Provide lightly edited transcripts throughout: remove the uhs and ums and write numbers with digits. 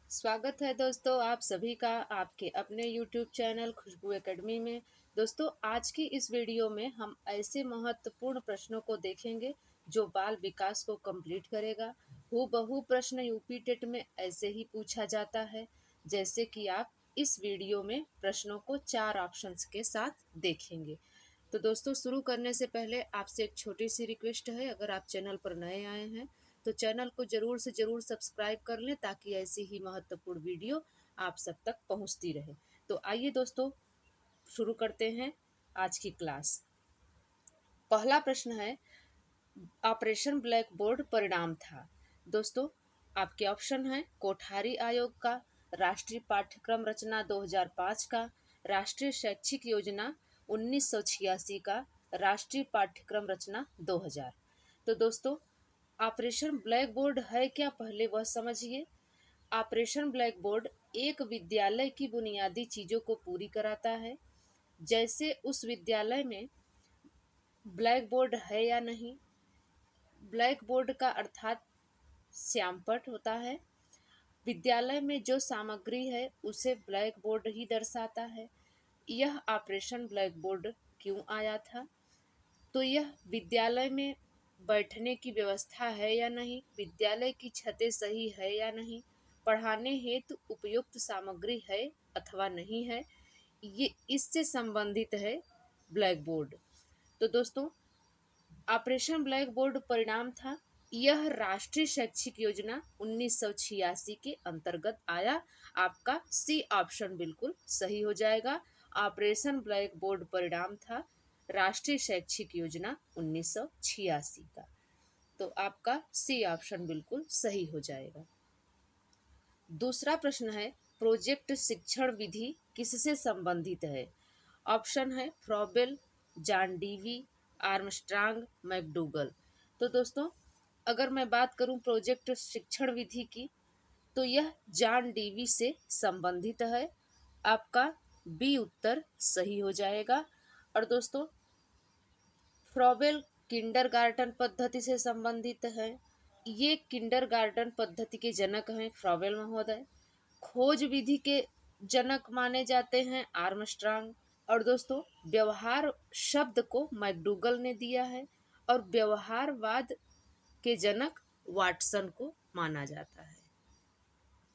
स्वागत है दोस्तों आप सभी का आपके अपने YouTube चैनल खुशबू एकेडमी में। दोस्तों आज की इस वीडियो में हम ऐसे महत्वपूर्ण प्रश्नों को देखेंगे जो बाल विकास को कंप्लीट करेगा। हूबहू प्रश्न यूपी टेट में ऐसे ही पूछा जाता है जैसे कि आप इस वीडियो में प्रश्नों को 4 ऑप्शंस के साथ देखेंगे। तो दोस्तों शुरू करने से पहले आपसे एक छोटी सी रिक्वेस्ट है, अगर आप चैनल पर नए आए हैं तो चैनल को ज़रूर से ज़रूर सब्सक्राइब कर लें ताकि ऐसी ही महत्वपूर्ण वीडियो आप सब तक पहुंचती रहे। तो आइए दोस्तों शुरू करते हैं आज की क्लास। पहला प्रश्न है, ऑपरेशन ब्लैक बोर्ड परिणाम था। दोस्तों आपके ऑप्शन हैं कोठारी आयोग का, राष्ट्रीय पाठ्यक्रम रचना 2005 का, राष्ट्रीय शैक्षिक योजना 1986 का, राष्ट्रीय पाठ्यक्रम रचना 2000। तो दोस्तों ऑपरेशन ब्लैक बोर्ड है क्या, पहले वह समझिए। ऑपरेशन ब्लैक बोर्ड एक विद्यालय की बुनियादी चीज़ों को पूरी कराता है, जैसे उस विद्यालय में ब्लैक बोर्ड है या नहीं। ब्लैक बोर्ड का अर्थात श्यामपट होता है। विद्यालय में जो सामग्री है उसे ब्लैक बोर्ड ही दर्शाता है। यह ऑपरेशन ब्लैक बोर्ड क्यों आया था? तो यह विद्यालय में बैठने की व्यवस्था है या नहीं, विद्यालय की छतें सही है या नहीं, पढ़ाने हेतु उपयुक्त सामग्री है अथवा नहीं है, ये इससे संबंधित है ब्लैक बोर्ड। तो दोस्तों ऑपरेशन ब्लैक बोर्ड परिणाम था, यह राष्ट्रीय शैक्षिक योजना 1986 के अंतर्गत आया। आपका सी ऑप्शन बिल्कुल सही हो जाएगा। ऑपरेशन ब्लैक बोर्ड परिणाम था राष्ट्रीय शैक्षिक योजना 1986 का। तो आपका सी ऑप्शन बिल्कुल सही हो जाएगा। दूसरा प्रश्न है, प्रोजेक्ट शिक्षण विधि किससे संबंधित है? ऑप्शन है Froebel, John Dewey, Armstrong, McDougall. तो दोस्तों अगर मैं बात करूं प्रोजेक्ट शिक्षण विधि की तो यह जॉन डीवी से संबंधित है। आपका बी उत्तर सही हो जाएगा। और दोस्तों फ्रॉबेल किंडरगार्टन पद्धति से संबंधित है। ये किंडरगार्टन पद्धति के जनक हैं फ्रॉबेल महोदय। खोज विधि के जनक माने जाते हैं आर्मस्ट्रांग। और दोस्तों व्यवहार शब्द को मैकडूगल ने दिया है और व्यवहारवाद के जनक वाटसन को माना जाता है।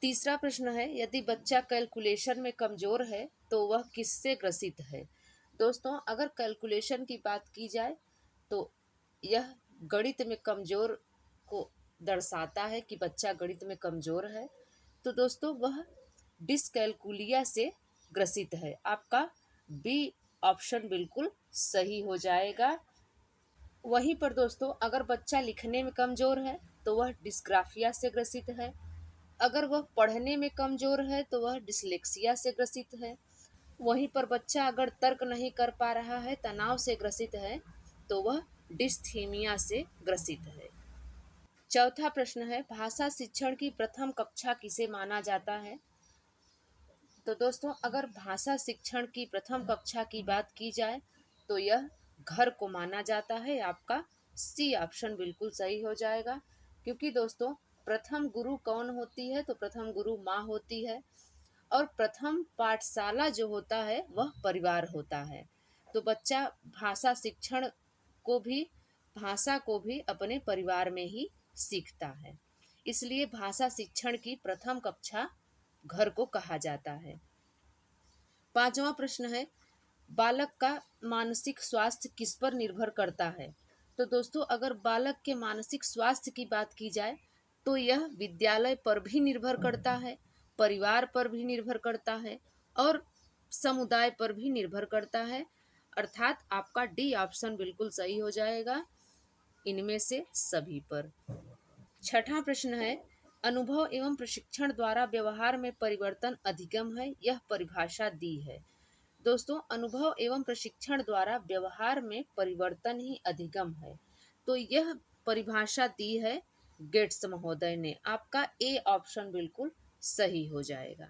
तीसरा प्रश्न है, यदि बच्चा कैलकुलेशन में कमजोर है तो वह किससे ग्रसित है? दोस्तों अगर कैलकुलेशन की बात की जाए तो यह गणित में कमजोर को दर्शाता है कि बच्चा गणित में कमजोर है। तो दोस्तों वह डिसकैलकुलिया से ग्रसित है। आपका बी ऑप्शन बिल्कुल सही हो जाएगा। वहीं पर दोस्तों अगर बच्चा लिखने में कमजोर है तो वह डिस्ग्राफिया से ग्रसित है। अगर वह पढ़ने में कमजोर है तो वह डिसलेक्सिया से ग्रसित है। वहीं पर बच्चा अगर तर्क नहीं कर पा रहा है, तनाव से ग्रसित है, तो वह डिस्थीमिया से ग्रसित है। चौथा प्रश्न है, भाषा शिक्षण की प्रथम कक्षा किसे माना जाता है? तो दोस्तों अगर भाषा शिक्षण की प्रथम कक्षा की बात की जाए तो यह घर को माना जाता है। आपका सी ऑप्शन बिल्कुल सही हो जाएगा, क्योंकि दोस्तों प्रथम गुरु कौन होती है? तो प्रथम गुरु माँ होती है और प्रथम पाठशाला जो होता है वह परिवार होता है। तो बच्चा भाषा को भी अपने परिवार में ही सीखता है, इसलिए भाषा शिक्षण की प्रथम कक्षा घर को कहा जाता है। पांचवा प्रश्न है, बालक का मानसिक स्वास्थ्य किस पर निर्भर करता है? तो दोस्तों अगर बालक के मानसिक स्वास्थ्य की बात की जाए तो यह विद्यालय पर भी निर्भर करता है, परिवार पर भी निर्भर करता है और समुदाय पर भी निर्भर करता है। अर्थात आपका डी ऑप्शन बिल्कुल सही हो जाएगा, इनमें से सभी पर। छठा प्रश्न है, अनुभव एवं प्रशिक्षण द्वारा व्यवहार में परिवर्तन अधिगम है, यह परिभाषा दी है। दोस्तों अनुभव एवं प्रशिक्षण द्वारा व्यवहार में परिवर्तन ही अधिगम है, तो यह परिभाषा दी है गेट्स महोदय ने। आपका ए ऑप्शन बिल्कुल सही हो जाएगा।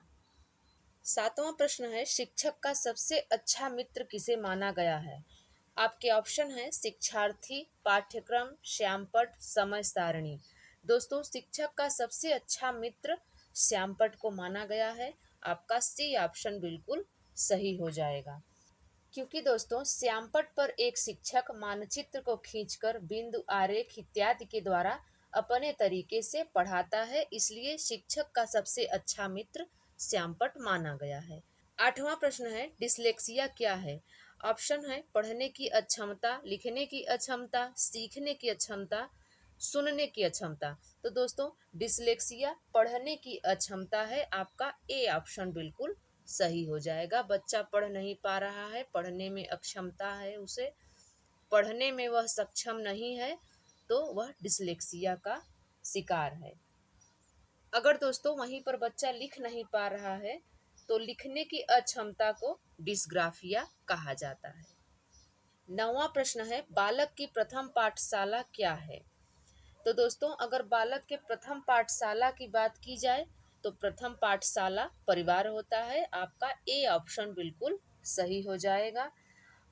सातवां प्रश्न है, शिक्षक का सबसे अच्छा मित्र किसे माना गया है? आपके ऑप्शन है शिक्षार्थी, पाठ्यक्रम, श्यामपट, समय सारणी। दोस्तों शिक्षक का सबसे अच्छा मित्र श्यामपट्ट को माना गया है। आपका सी ऑप्शन बिल्कुल सही हो जाएगा। क्योंकि दोस्तों श्यामपट्ट पर एक शिक्षक मानचित्र को खींचकर बिंदु आरेख इत्यादि के द्वारा अपने तरीके से पढ़ाता है, इसलिए शिक्षक का सबसे अच्छा मित्र श्यामपट्ट माना गया है। 8वां प्रश्न है डिसलेक्सिया क्या है। ऑप्शन है पढ़ने की अक्षमता, लिखने की अक्षमता, सीखने की अक्षमता, सुनने की अक्षमता। तो दोस्तों डिसलेक्सिया पढ़ने की अक्षमता है। आपका ए ऑप्शन बिल्कुल सही हो जाएगा। बच्चा पढ़ नहीं पा रहा है, पढ़ने में अक्षमता है, उसे पढ़ने में वह सक्षम नहीं है, तो वह डिसलेक्सिया का शिकार है। अगर दोस्तों वहीं पर बच्चा लिख नहीं पा रहा है तो लिखने की अक्षमता को डिस्ग्राफिया कहा जाता है। 9वां प्रश्न है बालक की प्रथम पाठशाला क्या है। तो दोस्तों अगर बालक के प्रथम पाठशाला की बात की जाए तो प्रथम पाठशाला परिवार होता है। आपका ए ऑप्शन बिल्कुल सही हो जाएगा।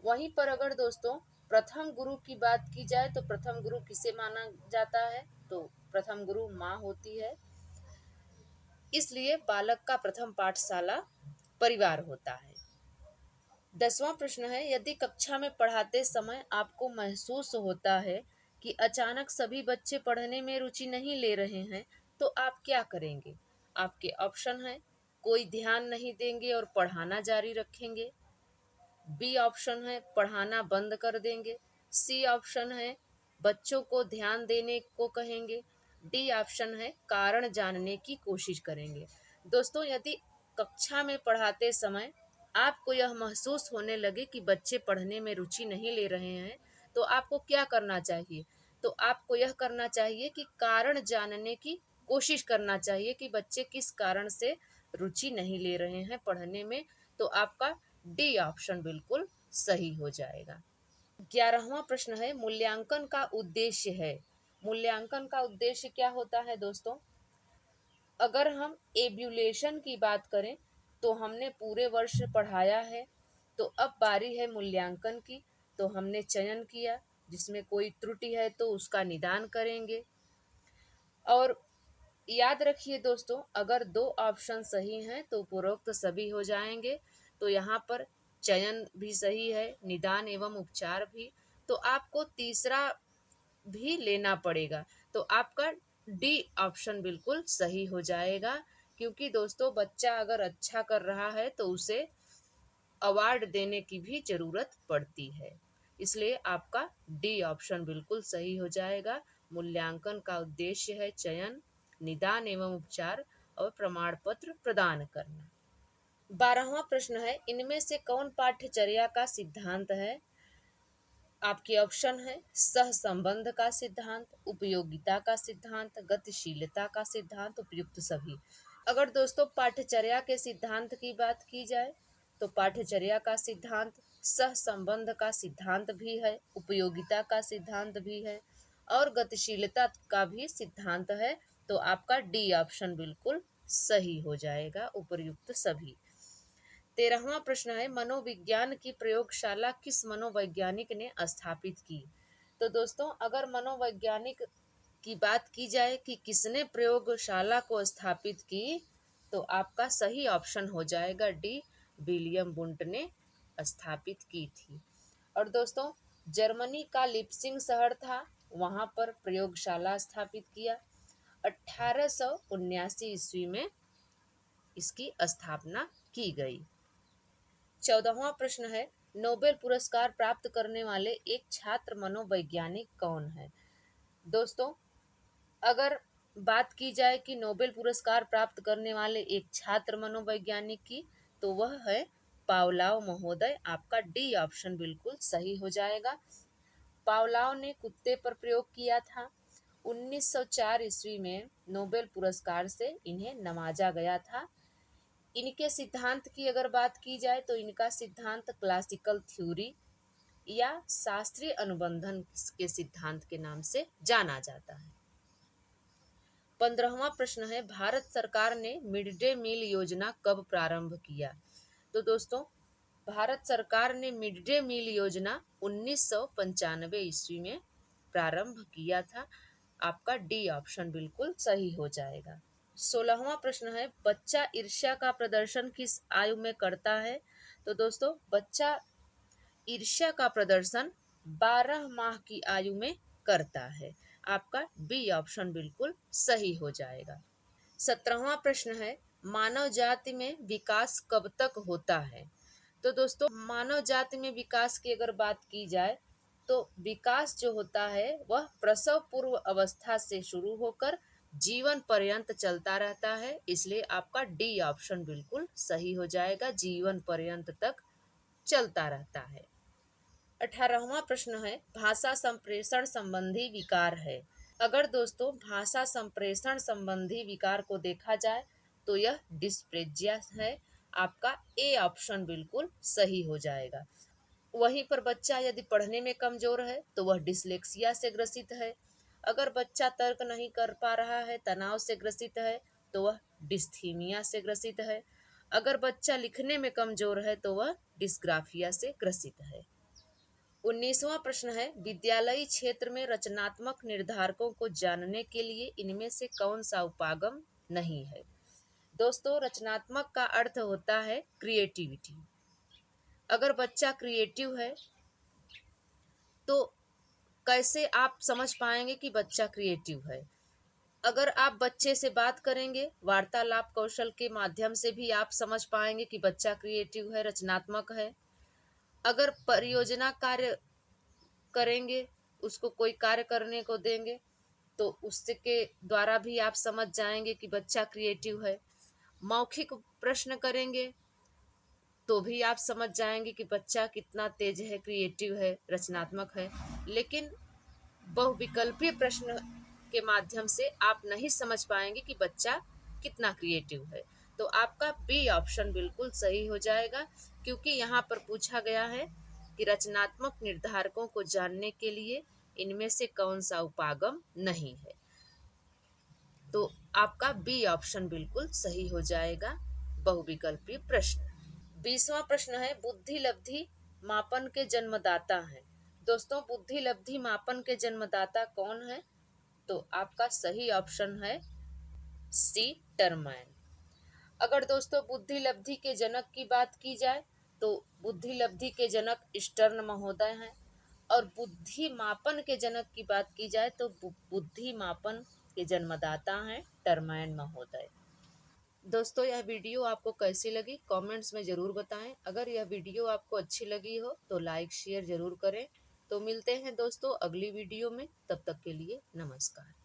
वहीं पर अगर दोस्तों प्रथम गुरु की बात की जाए तो प्रथम गुरु किसे माना जाता है, तो प्रथम गुरु माँ होती है, इसलिए बालक का प्रथम पाठशाला परिवार होता है। 10वां प्रश्न है यदि कक्षा में पढ़ाते समय आपको महसूस होता है कि अचानक सभी बच्चे पढ़ने में रुचि नहीं ले रहे हैं तो आप क्या करेंगे। आपके ऑप्शन है कोई ध्यान नहीं देंगे और पढ़ाना जारी रखेंगे, बी ऑप्शन है पढ़ाना बंद कर देंगे, सी ऑप्शन है बच्चों को ध्यान देने को कहेंगे, डी ऑप्शन है कारण जानने की कोशिश करेंगे। दोस्तों यदि कक्षा में पढ़ाते समय आपको यह महसूस होने लगे कि बच्चे पढ़ने में रुचि नहीं ले रहे हैं तो आपको क्या करना चाहिए। तो आपको यह करना चाहिए कि कारण जानने की कोशिश करना चाहिए कि बच्चे किस कारण से रुचि नहीं ले रहे हैं पढ़ने में। तो आपका डी ऑप्शन बिल्कुल सही हो जाएगा। 11वां प्रश्न है मूल्यांकन का उद्देश्य है। मूल्यांकन का उद्देश्य क्या होता है दोस्तों। अगर हम एब्यूलेशन की बात करें तो हमने पूरे वर्ष पढ़ाया है, तो अब बारी है मूल्यांकन की। तो हमने चयन किया, जिसमें कोई त्रुटि है तो उसका निदान करेंगे। और याद रखिए दोस्तों अगर दो ऑप्शन सही हैं तो उपरोक्त सभी हो जाएंगे। तो यहाँ पर चयन भी सही है, निदान एवं उपचार भी, तो आपको तीसरा भी लेना पड़ेगा। तो आपका डी ऑप्शन बिल्कुल सही हो जाएगा। क्योंकि दोस्तों बच्चा अगर अच्छा कर रहा है तो उसे अवार्ड देने की भी जरूरत पड़ती है, इसलिए आपका डी ऑप्शन बिल्कुल सही हो जाएगा। मूल्यांकन का उद्देश्य है चयन, निदान एवं उपचार और प्रमाण पत्र प्रदान करना। 12वां प्रश्न है इनमें से कौन पाठ्यचर्या का सिद्धांत है। आपके ऑप्शन है सह संबंध का सिद्धांत, उपयोगिता का सिद्धांत, गतिशीलता का सिद्धांत, उपयुक्त सभी। अगर दोस्तों पाठ्यचर्या के सिद्धांत की बात की जाए तो पाठ्यचर्या का सिद्धांत सह संबंध का सिद्धांत भी है, उपयोगिता का सिद्धांत भी है और गतिशीलता का भी सिद्धांत है। तो आपका डी ऑप्शन बिल्कुल सही हो जाएगा, उपयुक्त सभी। 13वां प्रश्न है मनोविज्ञान की प्रयोगशाला किस मनोवैज्ञानिक ने स्थापित की। तो दोस्तों अगर मनोवैज्ञानिक की बात की जाए कि किसने प्रयोगशाला को स्थापित की तो आपका सही ऑप्शन हो जाएगा डी, विलियम वुंट ने स्थापित की थी। और दोस्तों जर्मनी का लिप्सिंग शहर था, वहां पर प्रयोगशाला स्थापित किया। 1879 ईस्वी में इसकी स्थापना की गई। 14वां प्रश्न है नोबेल पुरस्कार प्राप्त करने वाले एक छात्र मनोवैज्ञानिक कौन है। दोस्तों अगर बात की जाए कि नोबेल पुरस्कार प्राप्त करने वाले एक छात्र मनोवैज्ञानिक की तो वह है पावलाव महोदय। आपका डी ऑप्शन बिल्कुल सही हो जाएगा। पावलाव ने कुत्ते पर प्रयोग किया था। 1904 ईस्वी में नोबेल पुरस्कार से इन्हें नवाजा गया था। इनके सिद्धांत की अगर बात की जाए तो इनका सिद्धांत क्लासिकल थ्योरी या शास्त्रीय अनुबंधन के सिद्धांत के नाम से जाना जाता है। 15वां प्रश्न है भारत सरकार ने मिड डे मील योजना कब प्रारंभ किया। तो दोस्तों भारत सरकार ने मिड डे मील योजना 1995 ईस्वी में प्रारंभ किया था। आपका डी ऑप्शन बिल्कुल सही हो जाएगा। 16वां प्रश्न है, बच्चा ईर्ष्या का प्रदर्शन किस आयु में करता है? तो दोस्तों बच्चा ईर्ष्या का प्रदर्शन 12 माह की आयु में करता है। आपका बी ऑप्शन बिल्कुल सही हो जाएगा। 17वां प्रश्न है, मानव जाति में विकास कब तक होता है? तो दोस्तों मानव जाति में विकास की अगर बात की जाए तो विकास जो होता है वह प्रसव पूर्व अवस्था से शुरू होकर जीवन पर्यंत चलता रहता है, इसलिए आपका डी ऑप्शन बिल्कुल सही हो जाएगा, जीवन पर्यंत तक चलता रहता है। 18वां प्रश्न है, भाषा संप्रेषण संबंधी विकार है? अगर दोस्तों भाषा संप्रेषण संबंधी विकार को देखा जाए तो यह डिस्प्रेजिया है। आपका ए ऑप्शन बिल्कुल सही हो जाएगा। वहीं पर बच्चा यदि पढ़ने में कमजोर है तो वह डिसलेक्सिया से ग्रसित है। अगर बच्चा तर्क नहीं कर पा रहा है, तनाव से ग्रसित है, तो वह डिस्थीमिया से ग्रसित है। अगर बच्चा लिखने में कमजोर है तो वह डिस्ग्राफिया से ग्रसित है। 19वां प्रश्न है, विद्यालयी क्षेत्र में रचनात्मक निर्धारकों को जानने के लिए इनमें से कौन सा उपागम नहीं है? दोस्तों रचनात्मक का अर्थ होता है क्रिएटिविटी। अगर बच्चा क्रिएटिव है तो कैसे आप समझ पाएंगे कि बच्चा क्रिएटिव है? अगर आप बच्चे से बात करेंगे, वार्तालाप कौशल के माध्यम से भी आप समझ पाएंगे कि बच्चा क्रिएटिव है, रचनात्मक है। अगर परियोजना कार्य करेंगे, उसको कोई कार्य करने को देंगे तो उसके द्वारा भी आप समझ जाएंगे कि बच्चा क्रिएटिव है। मौखिक प्रश्न करेंगे तो भी आप समझ जाएंगे कि बच्चा कितना तेज है, क्रिएटिव है, रचनात्मक है। लेकिन बहुविकल्पीय प्रश्न के माध्यम से आप नहीं समझ पाएंगे कि बच्चा कितना क्रिएटिव है। तो आपका बी ऑप्शन बिल्कुल सही हो जाएगा, क्योंकि यहाँ पर पूछा गया है कि रचनात्मक निर्धारकों को जानने के लिए इनमें से कौन सा उपागम नहीं है। तो आपका बी ऑप्शन बिल्कुल सही हो जाएगा, बहुविकल्पीय प्रश्न। 20वां प्रश्न है, बुद्धि लब्धि मापन के जन्मदाता हैं? दोस्तों बुद्धि लब्धि मापन के जन्मदाता कौन है? तो आपका सही ऑप्शन है सी, टरमैन। अगर दोस्तों बुद्धि लब्धि के जनक की बात की जाए तो बुद्धि लब्धि के जनक स्टर्न महोदय हैं, और बुद्धि मापन के जनक की बात की जाए तो बुद्धि मापन के जन्मदाता हैं टरमैन महोदय। दोस्तों यह वीडियो आपको कैसी लगी कमेंट्स में ज़रूर बताएं। अगर यह वीडियो आपको अच्छी लगी हो तो लाइक शेयर ज़रूर करें। तो मिलते हैं दोस्तों अगली वीडियो में, तब तक के लिए नमस्कार।